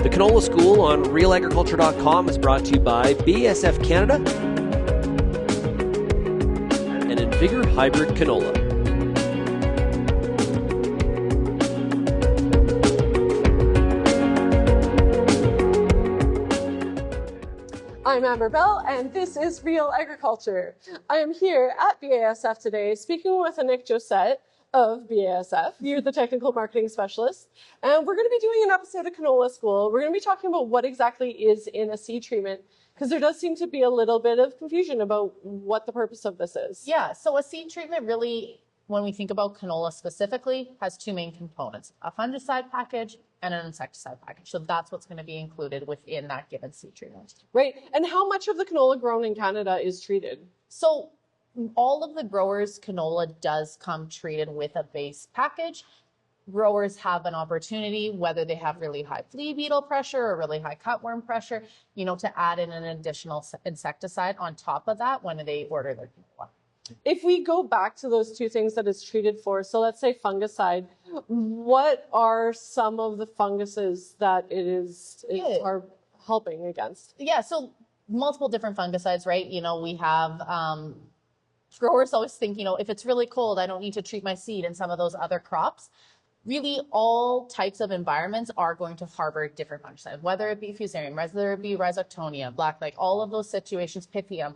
The Canola School on RealAgriculture.com is brought to you by BASF Canada and Invigor Hybrid Canola. I'm Amber Bell, and this is Real Agriculture. I am here at BASF today speaking with Anique Josuttes of BASF. You're the technical marketing specialist. And we're going to be doing an episode of Canola School. We're going to be talking about what exactly is in a seed treatment, because there does seem to be a little bit of confusion about what the purpose of this is. Yeah, so a seed treatment really, when we think about canola specifically, has two main components, a fungicide package and an insecticide package. So that's what's going to be included within that given seed treatment. Right. And how much of the canola grown in Canada is treated? So all of the growers' canola does come treated with a base package. Growers have an opportunity, whether they have really high flea beetle pressure or really high cutworm pressure, to add in an additional insecticide on top of that when they order their canola. If we go back to those two things that it's treated for, so let's say fungicide, what are some of the funguses that it are helping against? Yeah, so multiple different fungicides, right? We have growers always think, if it's really cold, I don't need to treat my seed and some of those other crops. Really, all types of environments are going to harbor different fungicides, whether it be fusarium, whether it be rhizoctonia, blackleg, all of those situations, pythium.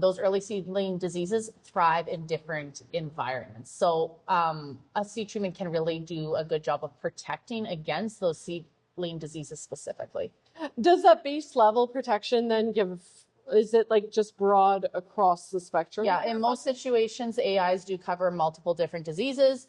Those early seedling diseases thrive in different environments. So a seed treatment can really do a good job of protecting against those seedling diseases specifically. Does that base level protection then is it like just broad across the spectrum? Yeah, in most situations, AIs do cover multiple different diseases.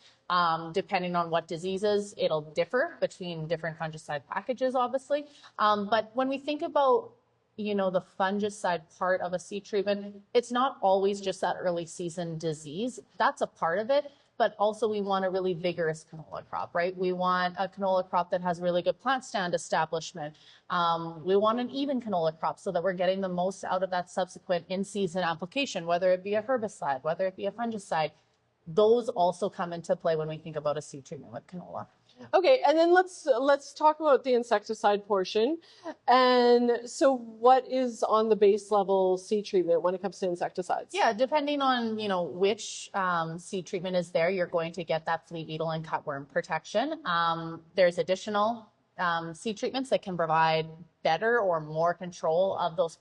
Depending on what diseases, it'll differ between different fungicide packages, obviously. But when we think about the fungicide part of a seed treatment, it's not always just that early season disease. That's a part of it, but also we want a really vigorous canola crop, right? We want a canola crop that has really good plant stand establishment. We want an even canola crop so that we're getting the most out of that subsequent in-season application, whether it be a herbicide, whether it be a fungicide. Those also come into play when we think about a seed treatment with canola. Okay, and then let's talk about the insecticide portion. And so what is on the base level seed treatment when it comes to insecticides? Yeah, depending on, which seed treatment is there, you're going to get that flea beetle and cutworm protection. There's additional seed treatments that can provide better or more control of those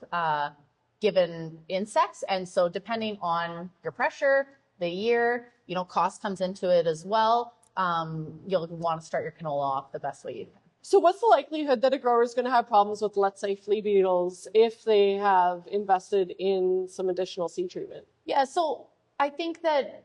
given insects. And so depending on your pressure, the year, cost comes into it as well. You'll want to start your canola off the best way you can. So what's the likelihood that a grower is going to have problems with, let's say, flea beetles if they have invested in some additional seed treatment? Yeah, so I think that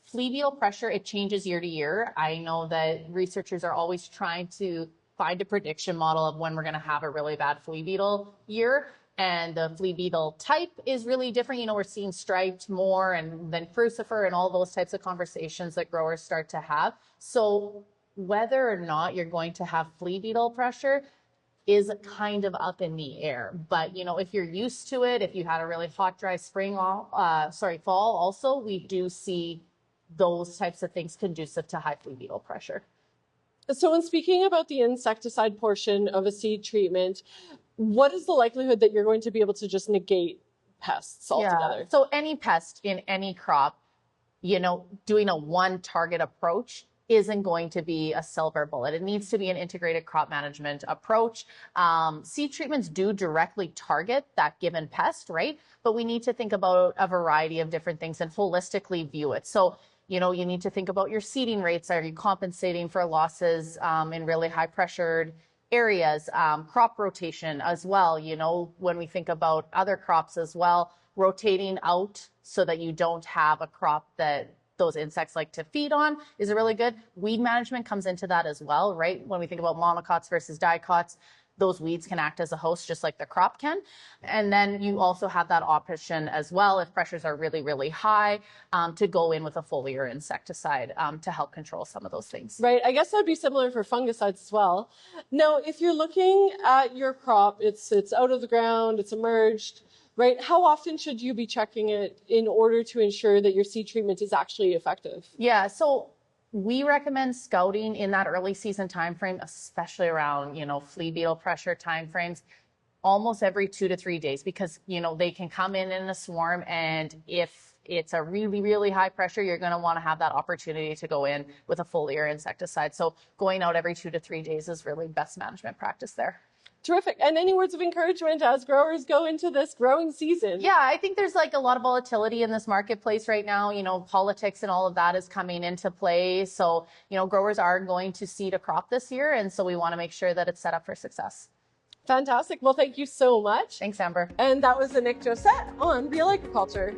flea beetle pressure, it changes year to year. I know that researchers are always trying to find a prediction model of when we're going to have a really bad flea beetle year. And the flea beetle type is really different. We're seeing striped more and then crucifer and all those types of conversations that growers start to have. So whether or not you're going to have flea beetle pressure is kind of up in the air. But, if you're used to it, if you had a really hot, dry fall also, we do see those types of things conducive to high flea beetle pressure. So when speaking about the insecticide portion of a seed treatment, what is the likelihood that you're going to be able to just negate pests altogether? Yeah. So any pest in any crop, doing a one target approach isn't going to be a silver bullet. It needs to be an integrated crop management approach. Seed treatments do directly target that given pest, right? But we need to think about a variety of different things and holistically view it. So, you need to think about your seeding rates. Are you compensating for losses in really high pressured areas, crop rotation as well, when we think about other crops as well, rotating out so that you don't have a crop that those insects like to feed on is really good. Weed management comes into that as well, right? When we think about monocots versus dicots, those weeds can act as a host just like the crop can. And then you also have that option as well, if pressures are really, really high, to go in with a foliar insecticide to help control some of those things. Right. I guess that'd be similar for fungicides as well. Now, if you're looking at your crop, it's out of the ground, it's emerged, right? How often should you be checking it in order to ensure that your seed treatment is actually effective? Yeah, so We recommend scouting in that early season timeframe, especially around, flea beetle pressure timeframes, almost every 2 to 3 days, because, they can come in a swarm, and if it's a really, really high pressure, you're going to want to have that opportunity to go in with a foliar insecticide. So going out every 2 to 3 days is really best management practice there. Terrific. And any words of encouragement as growers go into this growing season? Yeah, I think there's like a lot of volatility in this marketplace right now. Politics and all of that is coming into play. So, growers are going to seed a crop this year. And so we want to make sure that it's set up for success. Fantastic. Well, thank you so much. Thanks, Amber. And that was Anique Josuttes on Real Agriculture.